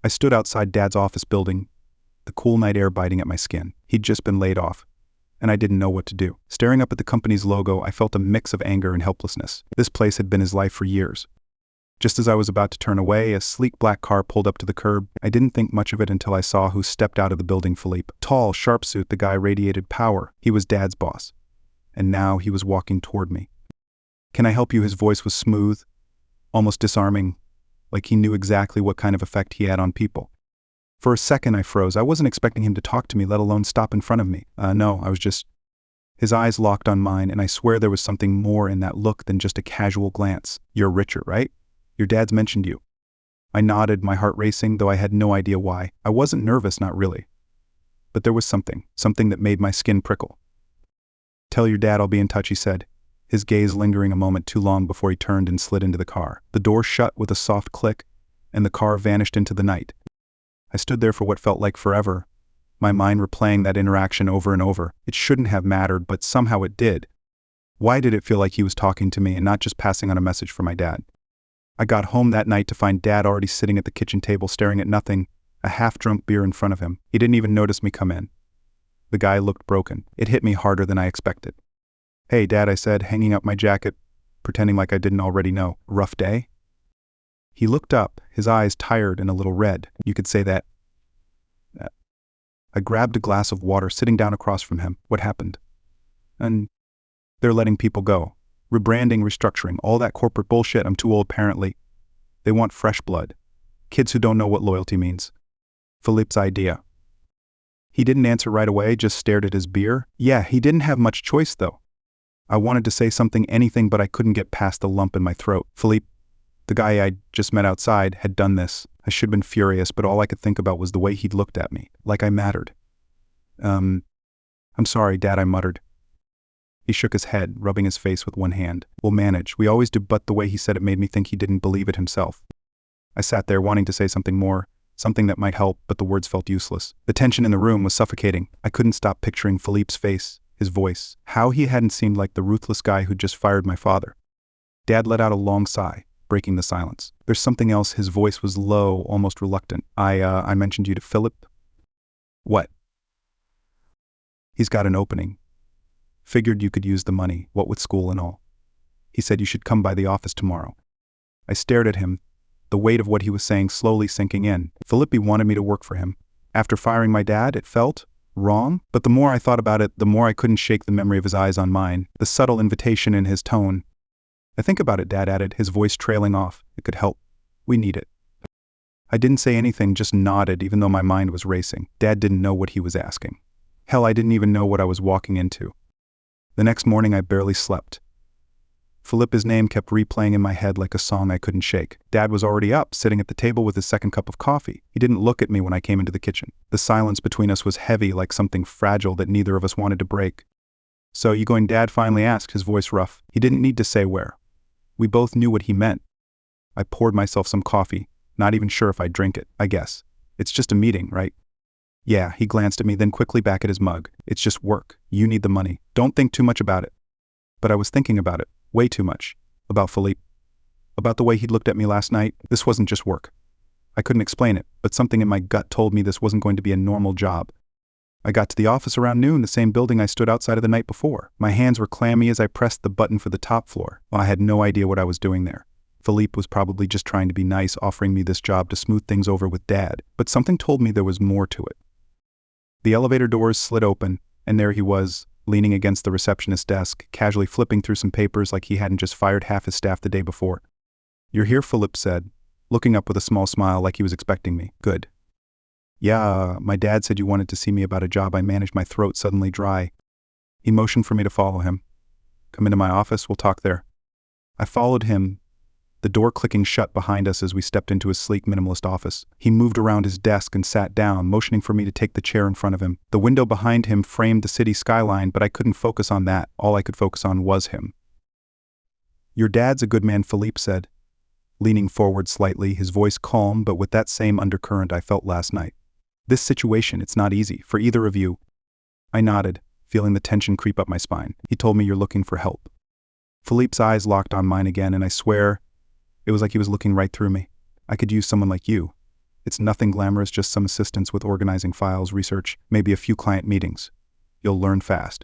I stood outside Dad's office building, the cool night air biting at my skin. He'd just been laid off, and I didn't know what to do. Staring up at the company's logo, I felt a mix of anger and helplessness. This place had been his life for years. Just as I was about to turn away, a sleek black car pulled up to the curb. I didn't think much of it until I saw who stepped out of the building. Philippe. Tall, sharp suit, the guy radiated power. He was Dad's boss. And now he was walking toward me. "Can I help you?" His voice was smooth, almost disarming, like he knew exactly what kind of effect he had on people. For a second I froze. I wasn't expecting him to talk to me, let alone stop in front of me. No, I was just... His eyes locked on mine, and I swear there was something more in that look than just a casual glance. "You're Richard, right? Your dad's mentioned you." I nodded, my heart racing, though I had no idea why. I wasn't nervous, not really. But there was something that made my skin prickle. "Tell your dad I'll be in touch," he said, his gaze lingering a moment too long before he turned and slid into the car. The door shut with a soft click, and the car vanished into the night. I stood there for what felt like forever, my mind replaying that interaction over and over. It shouldn't have mattered, but somehow it did. Why did it feel like he was talking to me and not just passing on a message for my dad? I got home that night to find Dad already sitting at the kitchen table staring at nothing, a half-drunk beer in front of him. He didn't even notice me come in. The guy looked broken. It hit me harder than I expected. "Hey, Dad," I said, hanging up my jacket, pretending like I didn't already know. "Rough day?" He looked up, his eyes tired and a little red. You could say that. I grabbed a glass of water, sitting down across from him. "What happened?" "And they're letting people go. Rebranding, restructuring, all that corporate bullshit. I'm too old, apparently. They want fresh blood. Kids who don't know what loyalty means." Philippe's idea. He didn't answer right away, just stared at his beer. Yeah, he didn't have much choice, though. I wanted to say something, anything, but I couldn't get past the lump in my throat. Philippe, the guy I'd just met outside, had done this. I should have been furious, but all I could think about was the way he'd looked at me, like I mattered. I'm sorry, Dad," I muttered. He shook his head, rubbing his face with one hand. "We'll manage. We always do," but the way he said it made me think he didn't believe it himself. I sat there wanting to say something more, something that might help, but the words felt useless. The tension in the room was suffocating. I couldn't stop picturing Philippe's face, his voice, how he hadn't seemed like the ruthless guy who'd just fired my father. Dad let out a long sigh, breaking the silence. "There's something else." His voice was low, almost reluctant. I mentioned you to Philip." "What?" "He's got an opening. Figured you could use the money, what with school and all. He said you should come by the office tomorrow." I stared at him, the weight of what he was saying slowly sinking in. Philippe wanted me to work for him. After firing my dad, it felt wrong, but the more I thought about it, the more I couldn't shake the memory of his eyes on mine, the subtle invitation in his tone. "I think about it," Dad added, his voice trailing off. "It could help. We need it." I didn't say anything, just nodded, even though my mind was racing. Dad didn't know what he was asking. Hell, I didn't even know what I was walking into. The next morning I barely slept. Philippe's name kept replaying in my head like a song I couldn't shake. Dad was already up, sitting at the table with his second cup of coffee. He didn't look at me when I came into the kitchen. The silence between us was heavy, like something fragile that neither of us wanted to break. "So you going?" Dad finally asked, his voice rough. He didn't need to say where. We both knew what he meant. I poured myself some coffee, not even sure if I'd drink it. "I guess. It's just a meeting, right?" "Yeah," he glanced at me, then quickly back at his mug. "It's just work. You need the money. Don't think too much about it." But I was thinking about it, way too much. About Philippe. About the way he'd looked at me last night. This wasn't just work. I couldn't explain it, but something in my gut told me this wasn't going to be a normal job. I got to the office around noon, the same building I stood outside of the night before. My hands were clammy as I pressed the button for the top floor. I had no idea what I was doing there. Philippe was probably just trying to be nice, offering me this job to smooth things over with Dad, but something told me there was more to it. The elevator doors slid open, and there he was, leaning against the receptionist's desk, casually flipping through some papers like he hadn't just fired half his staff the day before. "You're here," Philippe said, looking up with a small smile like he was expecting me. "Good." "Yeah, my dad said you wanted to see me about a job." I managed, my throat suddenly dry. He motioned for me to follow him. "Come into my office, we'll talk there." I followed him, the door clicking shut behind us as we stepped into his sleek minimalist office. He moved around his desk and sat down, motioning for me to take the chair in front of him. The window behind him framed the city skyline, but I couldn't focus on that. All I could focus on was him. "Your dad's a good man," Philippe said, leaning forward slightly, his voice calm but with that same undercurrent I felt last night. "This situation, it's not easy, for either of you." I nodded, feeling the tension creep up my spine. "He told me you're looking for help." Philippe's eyes locked on mine again, and I swear, it was like he was looking right through me. "I could use someone like you. It's nothing glamorous, just some assistance with organizing files, research, maybe a few client meetings. You'll learn fast.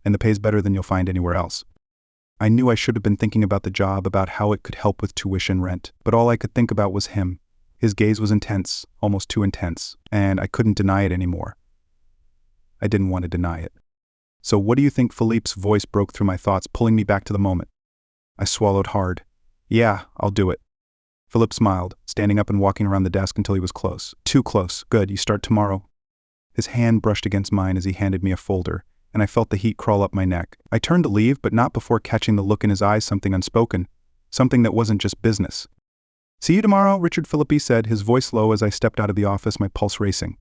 And the pay's better than you'll find anywhere else. I knew I should have been thinking about the job, about how it could help with tuition, rent, but all I could think about was him. His gaze was intense, almost too intense, and I couldn't deny it anymore. I didn't want to deny it. "So what do you think?" Philippe's voice broke through my thoughts, pulling me back to the moment. I swallowed hard. "Yeah, I'll do it." Philippe smiled, standing up and walking around the desk until he was close. "Too close. Good, you start tomorrow." His hand brushed against mine as he handed me a folder, and I felt the heat crawl up my neck. I turned to leave, but not before catching the look in his eyes, something unspoken, something that wasn't just business. "See you tomorrow," Richard Philippi said, his voice low as I stepped out of the office, my pulse racing.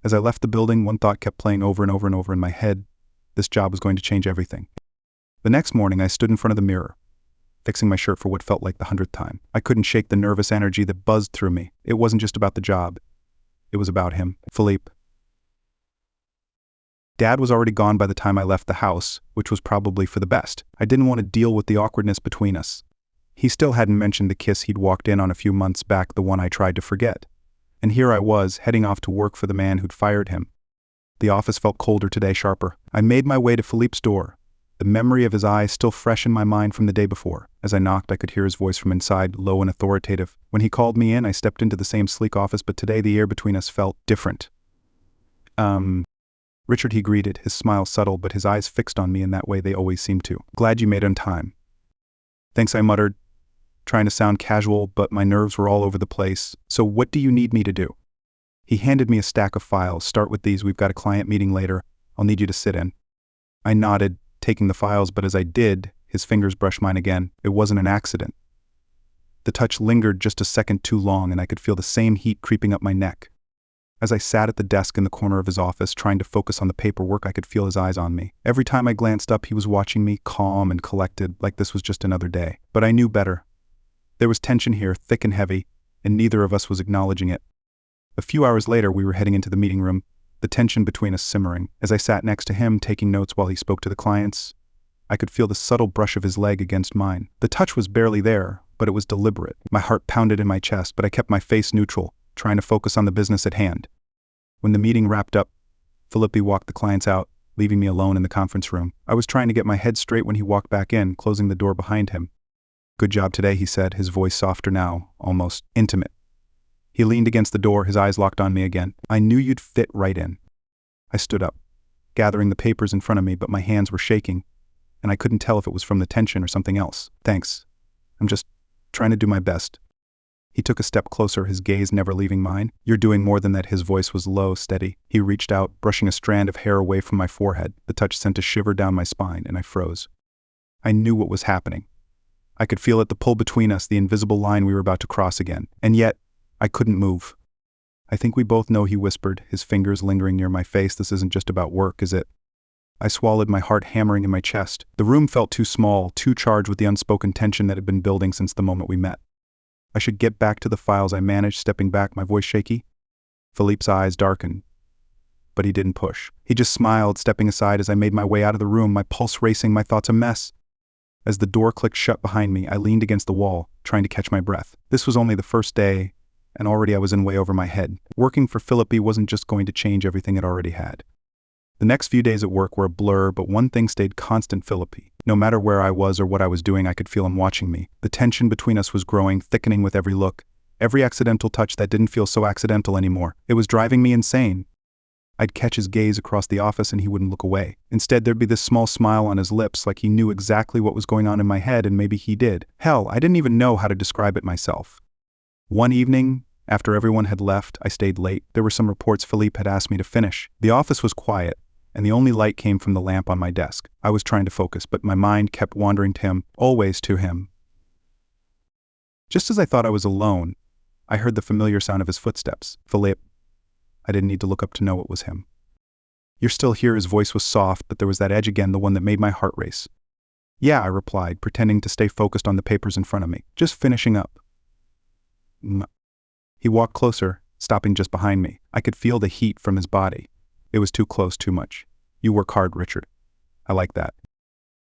As I left the building, one thought kept playing over and over and over in my head. This job was going to change everything. The next morning, I stood in front of the mirror, fixing my shirt for what felt like the 100th time. I couldn't shake the nervous energy that buzzed through me. It wasn't just about the job. It was about him, Philippe. Dad was already gone by the time I left the house, which was probably for the best. I didn't want to deal with the awkwardness between us. He still hadn't mentioned the kiss he'd walked in on a few months back, the one I tried to forget. And here I was, heading off to work for the man who'd fired him. The office felt colder today, sharper. I made my way to Philippe's door, the memory of his eyes still fresh in my mind from the day before. As I knocked, I could hear his voice from inside, low and authoritative. When he called me in, I stepped into the same sleek office, but today the air between us felt different. Richard, he greeted, his smile subtle, but his eyes fixed on me in that way they always seemed to. "Glad you made it on time." "Thanks," I muttered, trying to sound casual, but my nerves were all over the place. "So what do you need me to do?" He handed me a stack of files. "Start with these. We've got a client meeting later. I'll need you to sit in." I nodded, taking the files, but as I did, his fingers brushed mine again. It wasn't an accident. The touch lingered just a second too long, and I could feel the same heat creeping up my neck. As I sat at the desk in the corner of his office, trying to focus on the paperwork, I could feel his eyes on me. Every time I glanced up, he was watching me, calm and collected, like this was just another day. But I knew better. There was tension here, thick and heavy, and neither of us was acknowledging it. A few hours later, we were heading into the meeting room, the tension between us simmering. As I sat next to him, taking notes while he spoke to the clients, I could feel the subtle brush of his leg against mine. The touch was barely there, but it was deliberate. My heart pounded in my chest, but I kept my face neutral, trying to focus on the business at hand. When the meeting wrapped up, Philippi walked the clients out, leaving me alone in the conference room. I was trying to get my head straight when he walked back in, closing the door behind him. "Good job today," he said, his voice softer now, almost intimate. He leaned against the door, his eyes locked on me again. "I knew you'd fit right in." I stood up, gathering the papers in front of me, but my hands were shaking, and I couldn't tell if it was from the tension or something else. "Thanks. I'm just trying to do my best." He took a step closer, his gaze never leaving mine. "You're doing more than that." His voice was low, steady. He reached out, brushing a strand of hair away from my forehead. The touch sent a shiver down my spine, and I froze. I knew what was happening. I could feel it, the pull between us, the invisible line we were about to cross again. And yet, I couldn't move. "I think we both know," he whispered, his fingers lingering near my face. "This isn't just about work, is it?" I swallowed, my heart hammering in my chest. The room felt too small, too charged with the unspoken tension that had been building since the moment we met. "I should get back to the files," I managed, stepping back, my voice shaky. Philippe's eyes darkened, but he didn't push. He just smiled, stepping aside as I made my way out of the room, my pulse racing, my thoughts a mess. As the door clicked shut behind me, I leaned against the wall, trying to catch my breath. This was only the first day, and already I was in way over my head. Working for Philippi wasn't just going to change everything it already had. The next few days at work were a blur, but one thing stayed constant: Philippi. No matter where I was or what I was doing, I could feel him watching me. The tension between us was growing, thickening with every look, every accidental touch that didn't feel so accidental anymore. It was driving me insane. I'd catch his gaze across the office and he wouldn't look away. Instead, there'd be this small smile on his lips, like he knew exactly what was going on in my head, and maybe he did. Hell, I didn't even know how to describe it myself. One evening, after everyone had left, I stayed late. There were some reports Philippe had asked me to finish. The office was quiet, and the only light came from the lamp on my desk. I was trying to focus, but my mind kept wandering to him, always to him. Just as I thought I was alone, I heard the familiar sound of his footsteps. "Philippe." I didn't need to look up to know it was him. "You're still here." His voice was soft, but there was that edge again, the one that made my heart race. "Yeah," I replied, pretending to stay focused on the papers in front of me. "Just finishing up." He walked closer, stopping just behind me. I could feel the heat from his body. It was too close, too much. "You work hard, Richard. I like that."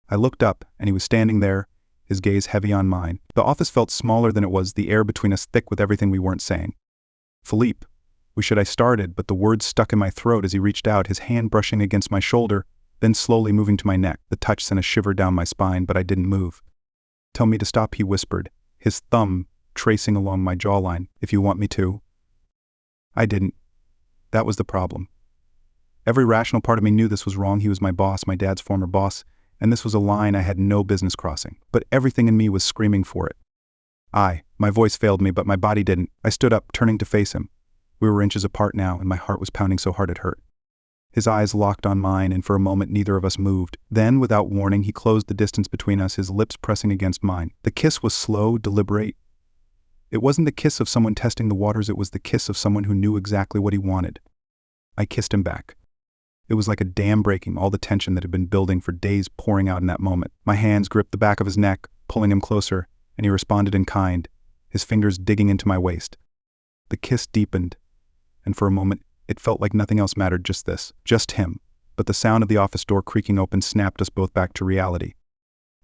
I looked up, and he was standing there, his gaze heavy on mine. The office felt smaller than it was, the air between us thick with everything we weren't saying. Philippe. I started, but the words stuck in my throat as he reached out, his hand brushing against my shoulder, then slowly moving to my neck. The touch sent a shiver down my spine, but I didn't move. Tell me to stop, he whispered, his thumb tracing along my jawline. If you want me to. I didn't. That was the problem. Every rational part of me knew this was wrong. He was my boss, my dad's former boss, and this was a line I had no business crossing. But everything in me was screaming for it. My voice failed me, but my body didn't. I stood up, turning to face him. We were inches apart now, and my heart was pounding so hard it hurt. His eyes locked on mine, and for a moment neither of us moved. Then, without warning, he closed the distance between us, his lips pressing against mine. The kiss was slow, deliberate. It wasn't the kiss of someone testing the waters, it was the kiss of someone who knew exactly what he wanted. I kissed him back. It was like a dam breaking, all the tension that had been building for days pouring out in that moment. My hands gripped the back of his neck, pulling him closer, and he responded in kind, his fingers digging into my waist. The kiss deepened, and for a moment, it felt like nothing else mattered, just this, just him. But the sound of the office door creaking open snapped us both back to reality.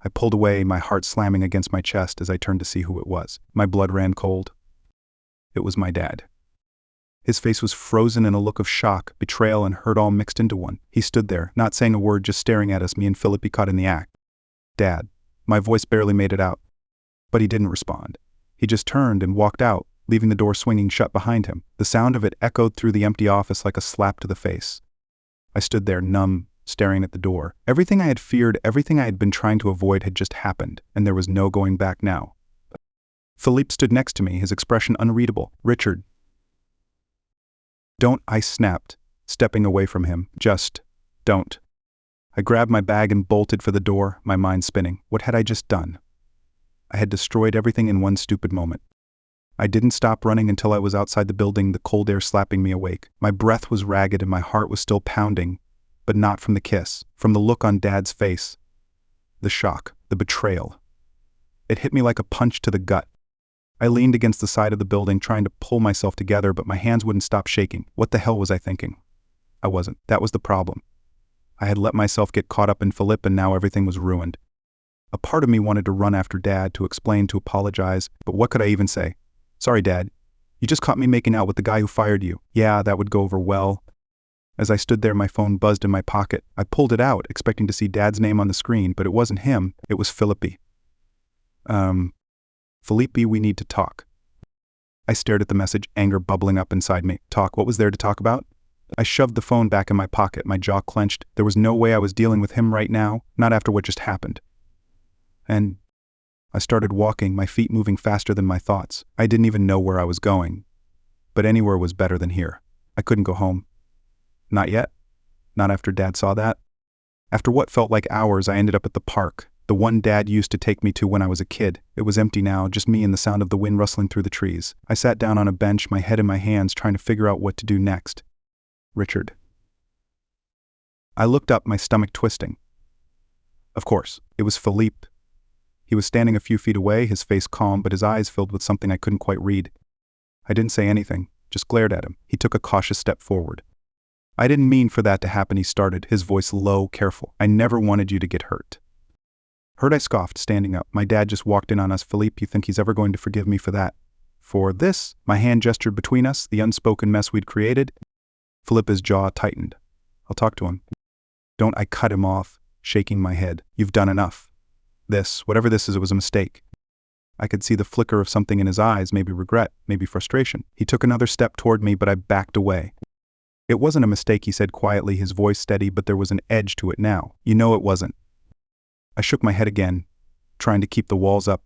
I pulled away, my heart slamming against my chest as I turned to see who it was. My blood ran cold. It was my dad. His face was frozen in a look of shock, betrayal, and hurt all mixed into one. He stood there, not saying a word, just staring at us, me and Philippe caught in the act. Dad. My voice barely made it out. But he didn't respond. He just turned and walked out, leaving the door swinging shut behind him. The sound of it echoed through the empty office like a slap to the face. I stood there, numb, staring at the door. Everything I had feared, everything I had been trying to avoid had just happened, and there was no going back now. Philippe stood next to me, his expression unreadable. Richard. Don't, I snapped, stepping away from him. Just don't. I grabbed my bag and bolted for the door, my mind spinning. What had I just done? I had destroyed everything in one stupid moment. I didn't stop running until I was outside the building, the cold air slapping me awake. My breath was ragged and my heart was still pounding, but not from the kiss, from the look on Dad's face. The shock, the betrayal. It hit me like a punch to the gut. I leaned against the side of the building, trying to pull myself together, but my hands wouldn't stop shaking. What the hell was I thinking? I wasn't. That was the problem. I had let myself get caught up in Philippe, and now everything was ruined. A part of me wanted to run after Dad, to explain, to apologize, but what could I even say? Sorry, Dad. You just caught me making out with the guy who fired you. Yeah, that would go over well. As I stood there, my phone buzzed in my pocket. I pulled it out, expecting to see Dad's name on the screen, but it wasn't him. It was Philippe. Philippe, we need to talk. I stared at the message, anger bubbling up inside me. Talk? What was there to talk about? I shoved the phone back in my pocket, my jaw clenched. There was no way I was dealing with him right now, not after what just happened. And I started walking, my feet moving faster than my thoughts. I didn't even know where I was going. But anywhere was better than here. I couldn't go home. Not yet. Not after Dad saw that. After what felt like hours, I ended up at the park, the one Dad used to take me to when I was a kid. It was empty now, just me and the sound of the wind rustling through the trees. I sat down on a bench, my head in my hands, trying to figure out what to do next. Richard. I looked up, my stomach twisting. Of course, it was Philippe. He was standing a few feet away, his face calm, but his eyes filled with something I couldn't quite read. I didn't say anything, just glared at him. He took a cautious step forward. I didn't mean for that to happen, he started, his voice low, careful. I never wanted you to get hurt. Hurt, I scoffed, standing up. My dad just walked in on us. Philippe, you think he's ever going to forgive me for that? For this? My hand gestured between us, the unspoken mess we'd created. Philippe's jaw tightened. I'll talk to him. Don't, I cut him off, shaking my head. You've done enough. This, whatever this is, it was a mistake. I could see the flicker of something in his eyes, maybe regret, maybe frustration. He took another step toward me, but I backed away. It wasn't a mistake, he said quietly, his voice steady, but there was an edge to it now. You know it wasn't. I shook my head again, trying to keep the walls up,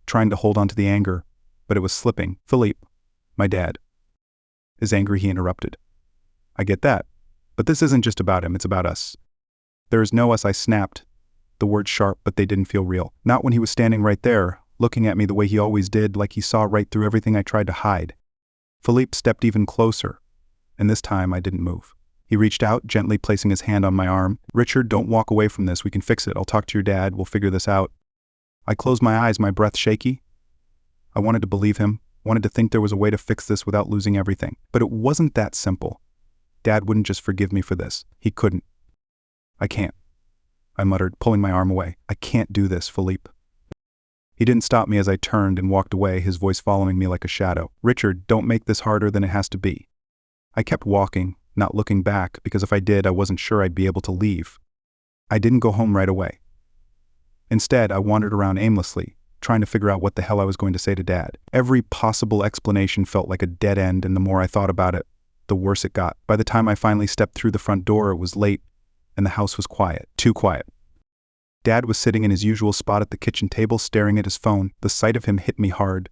trying to hold on to the anger, but it was slipping. Philippe, my dad. Is angry, he interrupted. I get that, but this isn't just about him, it's about us. There is no us, I snapped. The words sharp, but they didn't feel real. Not when he was standing right there, looking at me the way he always did, like he saw right through everything I tried to hide. Philippe stepped even closer, and this time I didn't move. He reached out, gently placing his hand on my arm. Richard, don't walk away from this. We can fix it. I'll talk to your dad. We'll figure this out. I closed my eyes, my breath shaky. I wanted to believe him, wanted to think there was a way to fix this without losing everything. But it wasn't that simple. Dad wouldn't just forgive me for this. He couldn't. I can't, I muttered, pulling my arm away. I can't do this, Philippe. He didn't stop me as I turned and walked away, his voice following me like a shadow. "Richard, don't make this harder than it has to be." I kept walking, not looking back, because if I did, I wasn't sure I'd be able to leave. I didn't go home right away. Instead, I wandered around aimlessly, trying to figure out what the hell I was going to say to Dad. Every possible explanation felt like a dead end, and the more I thought about it, the worse it got. By the time I finally stepped through the front door, it was late, and the house was quiet. Too quiet. Dad was sitting in his usual spot at the kitchen table, staring at his phone. The sight of him hit me hard,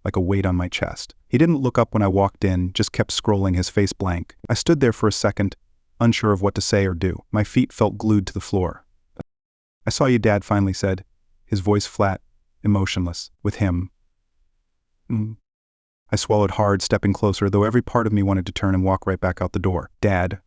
like a weight on my chest. He didn't look up when I walked in, just kept scrolling, his face blank. I stood there for a second, unsure of what to say or do. My feet felt glued to the floor. "I saw you," Dad finally said, his voice flat, emotionless. "With him." I swallowed hard, stepping closer, though every part of me wanted to turn and walk right back out the door. "Dad,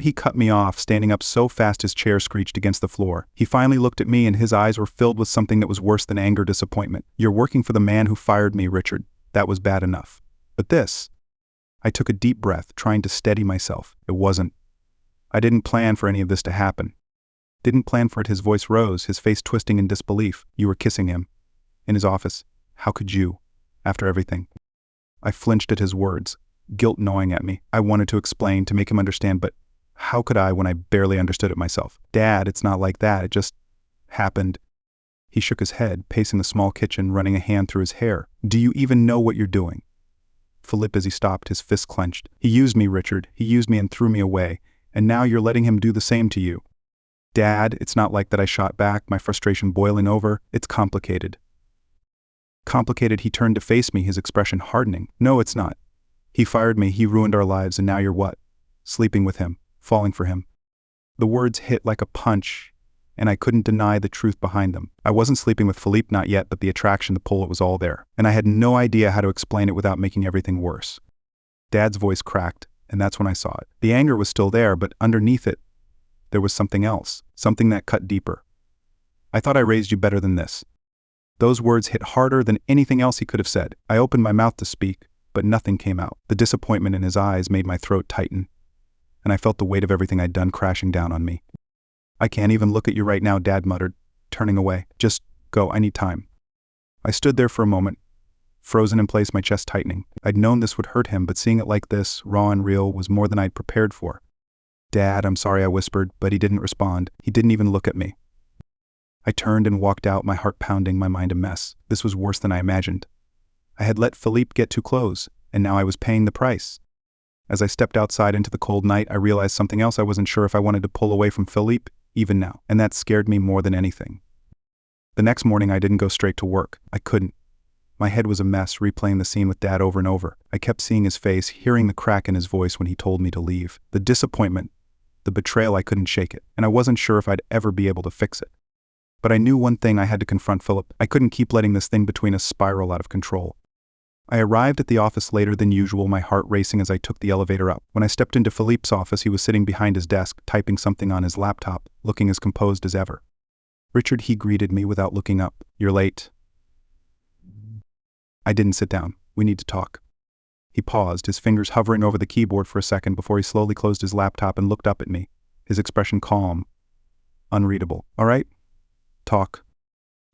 He cut me off, standing up so fast his chair screeched against the floor. He finally looked at me, and his eyes were filled with something that was worse than anger, disappointment. "You're working for the man who fired me, Richard. That was bad enough. But this..." I took a deep breath, trying to steady myself. It wasn't. I didn't plan for any of this to happen. Didn't plan for it. His voice rose, his face twisting in disbelief. "You were kissing him. In his office. How could you? After everything?" I flinched at his words, guilt gnawing at me. I wanted to explain, to make him understand, but how could I when I barely understood it myself? "Dad, it's not like that. It just happened." He shook his head, pacing the small kitchen, running a hand through his hair. "Do you even know what you're doing?" Philippe, as he stopped, his fist clenched. "He used me, Richard. He used me and threw me away. And now you're letting him do the same to you." "Dad, it's not like that," I shot back, my frustration boiling over. "It's complicated." Complicated? He turned to face me, his expression hardening. "No, it's not. He fired me, he ruined our lives, and now you're what? Sleeping with him. Falling for him." The words hit like a punch, and I couldn't deny the truth behind them. I wasn't sleeping with Philippe, not yet, but the attraction, the pull, it was all there. And I had no idea how to explain it without making everything worse. Dad's voice cracked, and that's when I saw it. The anger was still there, but underneath it, there was something else, something that cut deeper. "I thought I raised you better than this." Those words hit harder than anything else he could have said. I opened my mouth to speak, but nothing came out. The disappointment in his eyes made my throat tighten, and I felt the weight of everything I'd done crashing down on me. "I can't even look at you right now," Dad muttered, turning away. "Just go, I need time." I stood there for a moment, frozen in place, my chest tightening. I'd known this would hurt him, but seeing it like this, raw and real, was more than I'd prepared for. "Dad, I'm sorry," I whispered, but he didn't respond. He didn't even look at me. I turned and walked out, my heart pounding, my mind a mess. This was worse than I imagined. I had let Philippe get too close, and now I was paying the price. As I stepped outside into the cold night, I realized something else. I wasn't sure if I wanted to pull away from Philippe, even now, and that scared me more than anything. The next morning, I didn't go straight to work. I couldn't. My head was a mess, replaying the scene with Dad over and over. I kept seeing his face, hearing the crack in his voice when he told me to leave. The disappointment, the betrayal, I couldn't shake it, and I wasn't sure if I'd ever be able to fix it. But I knew one thing: I had to confront Philippe. I couldn't keep letting this thing between us spiral out of control. I arrived at the office later than usual, my heart racing as I took the elevator up. When I stepped into Philippe's office, he was sitting behind his desk, typing something on his laptop, looking as composed as ever. "Richard," he greeted me without looking up. "You're late." I didn't sit down. "We need to talk." He paused, his fingers hovering over the keyboard for a second before he slowly closed his laptop and looked up at me, his expression calm, unreadable. "All right. Talk."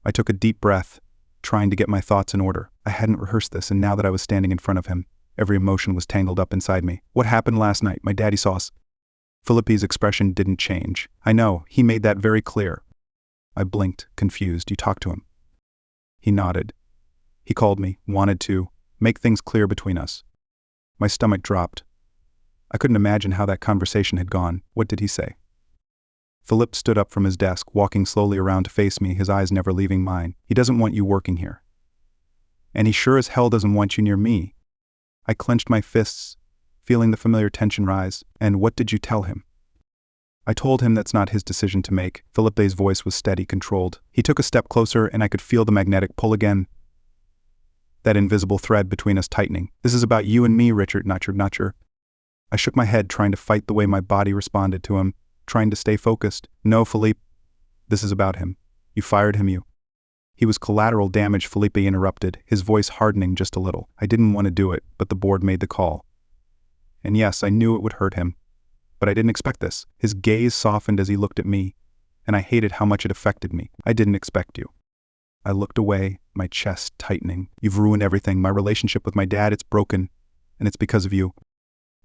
I took a deep breath, trying to get my thoughts in order. I hadn't rehearsed this, and now that I was standing in front of him, every emotion was tangled up inside me. "What happened last night? My daddy saw us." Philippe's expression didn't change. "I know, he made that very clear." I blinked, confused. "You talked to him?" He nodded. "He called me, wanted to make things clear between us." My stomach dropped. I couldn't imagine how that conversation had gone. "What did he say?" Philippe stood up from his desk, walking slowly around to face me, his eyes never leaving mine. "He doesn't want you working here. And he sure as hell doesn't want you near me." I clenched my fists, feeling the familiar tension rise. "And what did you tell him?" I told him that's not his decision to make. Philippe's voice was steady, controlled. He took a step closer, and I could feel the magnetic pull again, that invisible thread between us tightening. "This is about you and me, Richard, not your..." I shook my head, trying to fight the way my body responded to him, trying to stay focused. "No, Philippe, this is about him. You fired him, you..." "He was collateral damage," Philippe interrupted, his voice hardening just a little. "I didn't want to do it, but the board made the call. And yes, I knew it would hurt him. But I didn't expect this." His gaze softened as he looked at me, and I hated how much it affected me. "I didn't expect you." I looked away, my chest tightening. You've ruined everything. My relationship with my dad, it's broken, and it's because of you.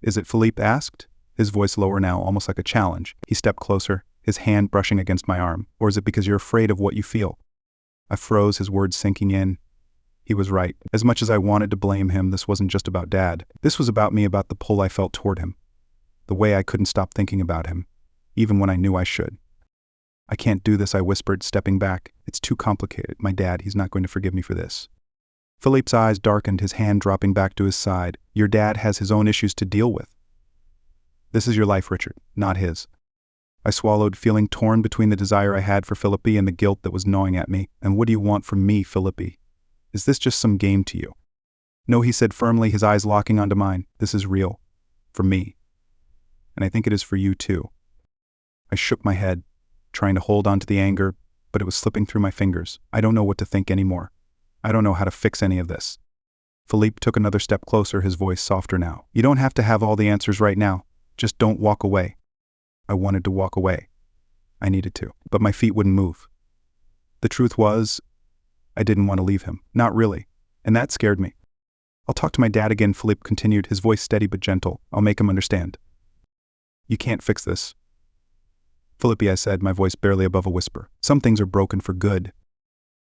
Is it? Philippe asked, his voice lower now, almost like a challenge. He stepped closer, his hand brushing against my arm. Or is it because you're afraid of what you feel? I froze, his words sinking in. He was right. As much as I wanted to blame him, this wasn't just about Dad. This was about me, about the pull I felt toward him. The way I couldn't stop thinking about him, even when I knew I should. I can't do this, I whispered, stepping back. It's too complicated. My dad, he's not going to forgive me for this. Philippe's eyes darkened, his hand dropping back to his side. Your dad has his own issues to deal with. This is your life, Richard, not his. I swallowed, feeling torn between the desire I had for Philippe and the guilt that was gnawing at me. And what do you want from me, Philippe? Is this just some game to you? No, he said firmly, his eyes locking onto mine. This is real. For me. And I think it is for you too. I shook my head, trying to hold on to the anger, but it was slipping through my fingers. I don't know what to think anymore. I don't know how to fix any of this. Philippe took another step closer, his voice softer now. You don't have to have all the answers right now. Just don't walk away. I wanted to walk away. I needed to, but my feet wouldn't move. The truth was, I didn't want to leave him. Not really. And that scared me. I'll talk to my dad again, Philippe continued, his voice steady but gentle. I'll make him understand. You can't fix this. Philippe, I said, my voice barely above a whisper. Some things are broken for good.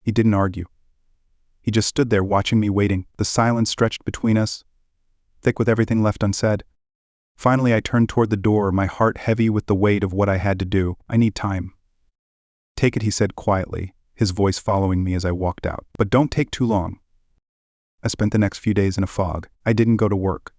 He didn't argue. He just stood there watching me, waiting. The silence stretched between us, thick with everything left unsaid. Finally, I turned toward the door, my heart heavy with the weight of what I had to do. I need time. Take it, he said quietly, his voice following me as I walked out. But don't take too long. I spent the next few days in a fog. I didn't go to work.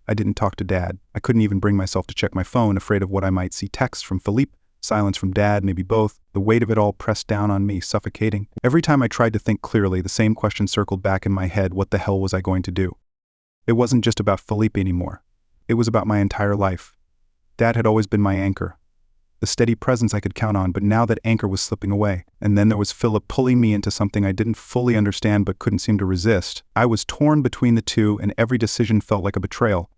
I didn't talk to Dad. I couldn't even bring myself to check my phone, afraid of what I might see. Texts from Philippe, silence from Dad, maybe both. The weight of it all pressed down on me, suffocating. Every time I tried to think clearly, the same question circled back in my head. What the hell was I going to do? It wasn't just about Philippe anymore. It was about my entire life. Dad had always been my anchor, the steady presence I could count on, but now that anchor was slipping away. And then there was Philip pulling me into something I didn't fully understand but couldn't seem to resist. I was torn between the two, and every decision felt like a betrayal.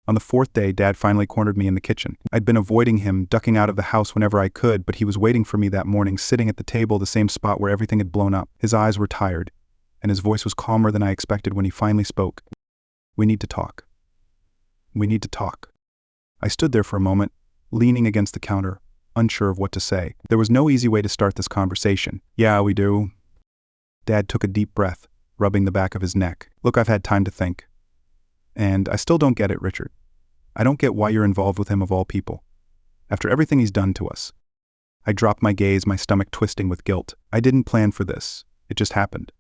On the fourth day, Dad finally cornered me in the kitchen. I'd been avoiding him, ducking out of the house whenever I could, but he was waiting for me that morning, sitting at the table, the same spot where everything had blown up. His eyes were tired, and his voice was calmer than I expected when he finally spoke. We need to talk. We need to talk. I stood there for a moment, leaning against the counter, unsure of what to say. There was no easy way to start this conversation. Yeah, we do. Dad took a deep breath, rubbing the back of his neck. Look, I've had time to think. And I still don't get it, Richard. I don't get why you're involved with him of all people. After everything he's done to us. I dropped my gaze, my stomach twisting with guilt. I didn't plan for this. It just happened.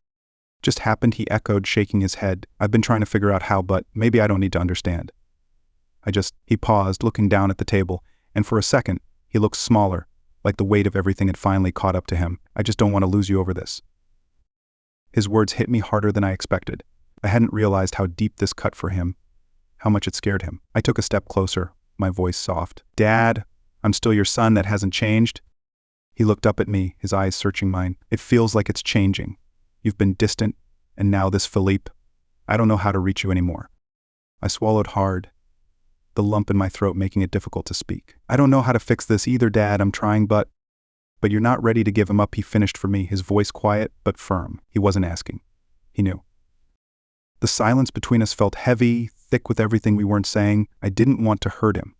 Just happened, he echoed, shaking his head. I've been trying to figure out how, but maybe I don't need to understand. He paused, looking down at the table, and for a second, he looked smaller, like the weight of everything had finally caught up to him. I just don't want to lose you over this. His words hit me harder than I expected. I hadn't realized how deep this cut for him, how much it scared him. I took a step closer, my voice soft. Dad, I'm still your son, that hasn't changed. He looked up at me, his eyes searching mine. It feels like it's changing. You've been distant, and now this Philippe. I don't know how to reach you anymore. I swallowed hard, the lump in my throat making it difficult to speak. I don't know how to fix this either, Dad. I'm trying, but you're not ready to give him up, he finished for me, his voice quiet but firm. He wasn't asking. He knew. The silence between us felt heavy, thick with everything we weren't saying. I didn't want to hurt him.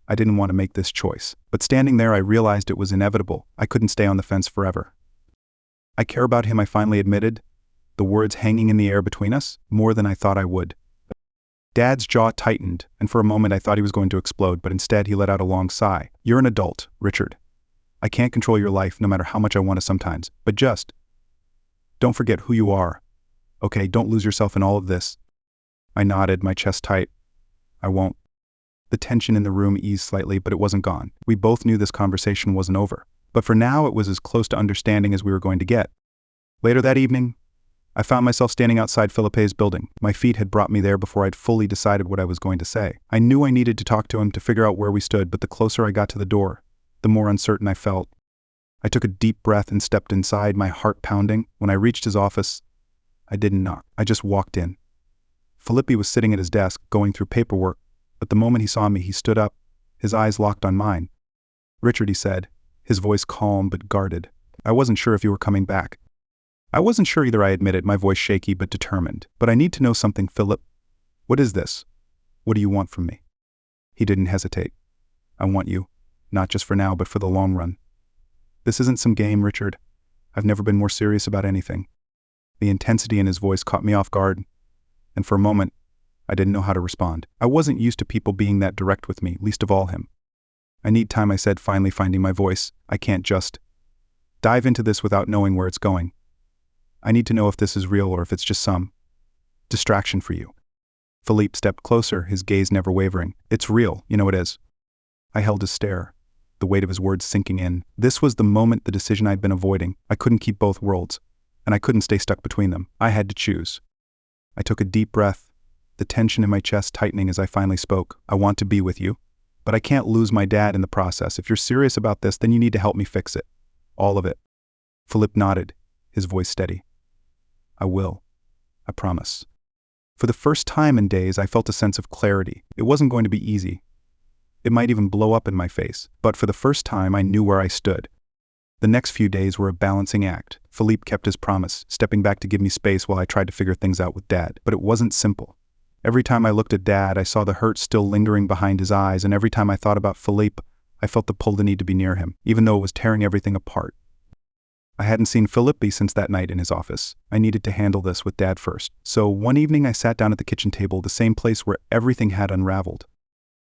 I didn't want to make this choice. But standing there, I realized it was inevitable. I couldn't stay on the fence forever. I care about him, I finally admitted, the words hanging in the air between us, more than I thought I would. Dad's jaw tightened, and for a moment I thought he was going to explode, but instead he let out a long sigh. You're an adult, Richard. I can't control your life, no matter how much I want to sometimes, but just don't forget who you are. Okay, don't lose yourself in all of this. I nodded, my chest tight. I won't. The tension in the room eased slightly, but it wasn't gone. We both knew this conversation wasn't over. But for now, it was as close to understanding as we were going to get. Later that evening, I found myself standing outside Philippe's building. My feet had brought me there before I'd fully decided what I was going to say. I knew I needed to talk to him to figure out where we stood, but the closer I got to the door, the more uncertain I felt. I took a deep breath and stepped inside, my heart pounding. When I reached his office, I didn't knock. I just walked in. Philippe was sitting at his desk, going through paperwork, but the moment he saw me, he stood up, his eyes locked on mine. Richard, he said, his voice calm but guarded. I wasn't sure if you were coming back. I wasn't sure either, I admitted, my voice shaky but determined. But I need to know something, Philip. What is this? What do you want from me? He didn't hesitate. I want you, not just for now, but for the long run. This isn't some game, Richard. I've never been more serious about anything. The intensity in his voice caught me off guard, and for a moment, I didn't know how to respond. I wasn't used to people being that direct with me, least of all him. I need time, I said, finally finding my voice. I can't just dive into this without knowing where it's going. I need to know if this is real or if it's just some distraction for you. Philippe stepped closer, his gaze never wavering. It's real, you know it is. I held his stare, the weight of his words sinking in. This was the moment, the decision I'd been avoiding. I couldn't keep both worlds, and I couldn't stay stuck between them. I had to choose. I took a deep breath, the tension in my chest tightening as I finally spoke. I want to be with you, but I can't lose my dad in the process. If you're serious about this, then you need to help me fix it. All of it. Philippe nodded, his voice steady. I will. I promise. For the first time in days, I felt a sense of clarity. It wasn't going to be easy. It might even blow up in my face, but for the first time, I knew where I stood. The next few days were a balancing act. Philippe kept his promise, stepping back to give me space while I tried to figure things out with Dad. But it wasn't simple. Every time I looked at Dad, I saw the hurt still lingering behind his eyes, and every time I thought about Philippe, I felt the pull to need to be near him, even though it was tearing everything apart. I hadn't seen Philippe since that night in his office. I needed to handle this with Dad first. So one evening I sat down at the kitchen table, the same place where everything had unraveled.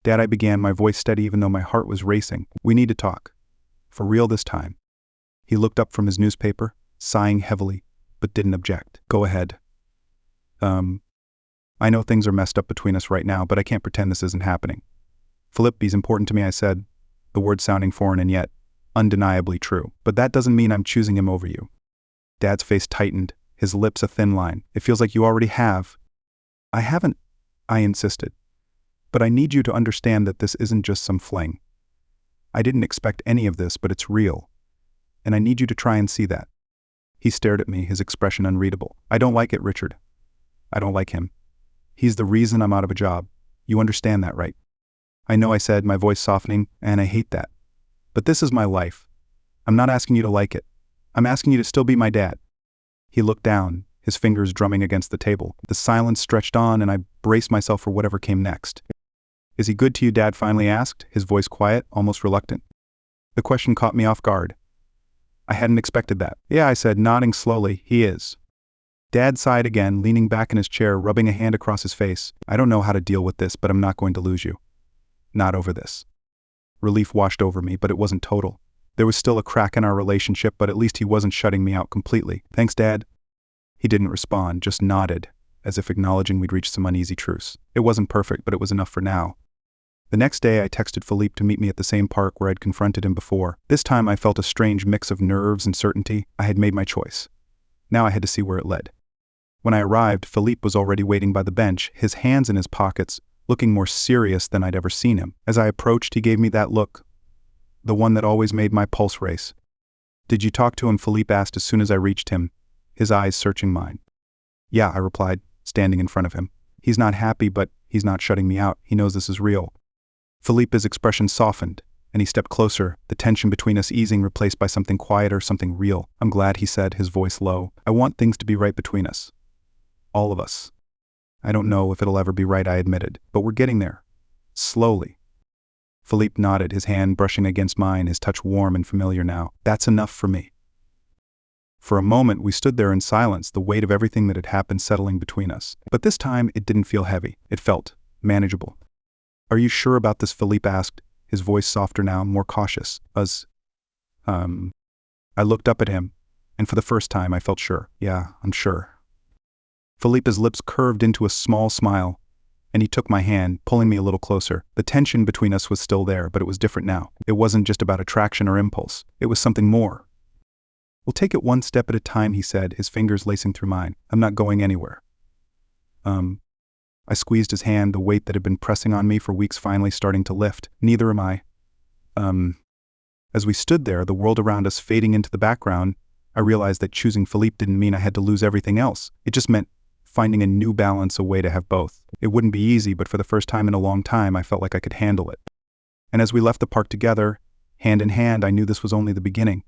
Dad, I began, my voice steady even though my heart was racing. We need to talk. For real this time. He looked up from his newspaper, sighing heavily, but didn't object. Go ahead. I know things are messed up between us right now, but I can't pretend this isn't happening. Philippe's important to me, I said, the word sounding foreign and yet undeniably true. But that doesn't mean I'm choosing him over you. Dad's face tightened, his lips a thin line. It feels like you already have. I haven't, I insisted. But I need you to understand that this isn't just some fling. I didn't expect any of this, but it's real. And I need you to try and see that. He stared at me, his expression unreadable. I don't like it, Richard. I don't like him. He's the reason I'm out of a job. You understand that, right? I know, I said, my voice softening, and I hate that. But this is my life. I'm not asking you to like it. I'm asking you to still be my dad. He looked down, his fingers drumming against the table. The silence stretched on, and I braced myself for whatever came next. Is he good to you, Dad finally asked, his voice quiet, almost reluctant. The question caught me off guard. I hadn't expected that. Yeah, I said, nodding slowly, he is. Dad sighed again, leaning back in his chair, rubbing a hand across his face. I don't know how to deal with this, but I'm not going to lose you. Not over this. Relief washed over me, but it wasn't total. There was still a crack in our relationship, but at least he wasn't shutting me out completely. Thanks, Dad. He didn't respond, just nodded, as if acknowledging we'd reached some uneasy truce. It wasn't perfect, but it was enough for now. The next day, I texted Philippe to meet me at the same park where I'd confronted him before. This time, I felt a strange mix of nerves and certainty. I had made my choice. Now I had to see where it led. When I arrived, Philippe was already waiting by the bench, his hands in his pockets, looking more serious than I'd ever seen him. As I approached, he gave me that look, the one that always made my pulse race. Did you talk to him? Philippe asked as soon as I reached him, his eyes searching mine. Yeah, I replied, standing in front of him. He's not happy, but he's not shutting me out. He knows this is real. Philippe's expression softened, and he stepped closer, the tension between us easing, replaced by something quieter, something real. I'm glad, he said, his voice low. I want things to be right between us. All of us. I don't know if it'll ever be right, I admitted, but we're getting there. Slowly. Philippe nodded, his hand brushing against mine, his touch warm and familiar now. That's enough for me. For a moment, we stood there in silence, the weight of everything that had happened settling between us. But this time, it didn't feel heavy. It felt manageable. Are you sure about this? Philippe asked, his voice softer now, more cautious. I looked up at him, and for the first time, I felt sure. Yeah, I'm sure. Philippe's lips curved into a small smile, and he took my hand, pulling me a little closer. The tension between us was still there, but it was different now. It wasn't just about attraction or impulse. It was something more. We'll take it one step at a time, he said, his fingers lacing through mine. I'm not going anywhere. I squeezed his hand, the weight that had been pressing on me for weeks finally starting to lift. Neither am I. As we stood there, the world around us fading into the background, I realized that choosing Philippe didn't mean I had to lose everything else. It just meant finding a new balance, a way to have both. It wouldn't be easy, but for the first time in a long time, I felt like I could handle it. And as we left the park together, hand in hand, I knew this was only the beginning.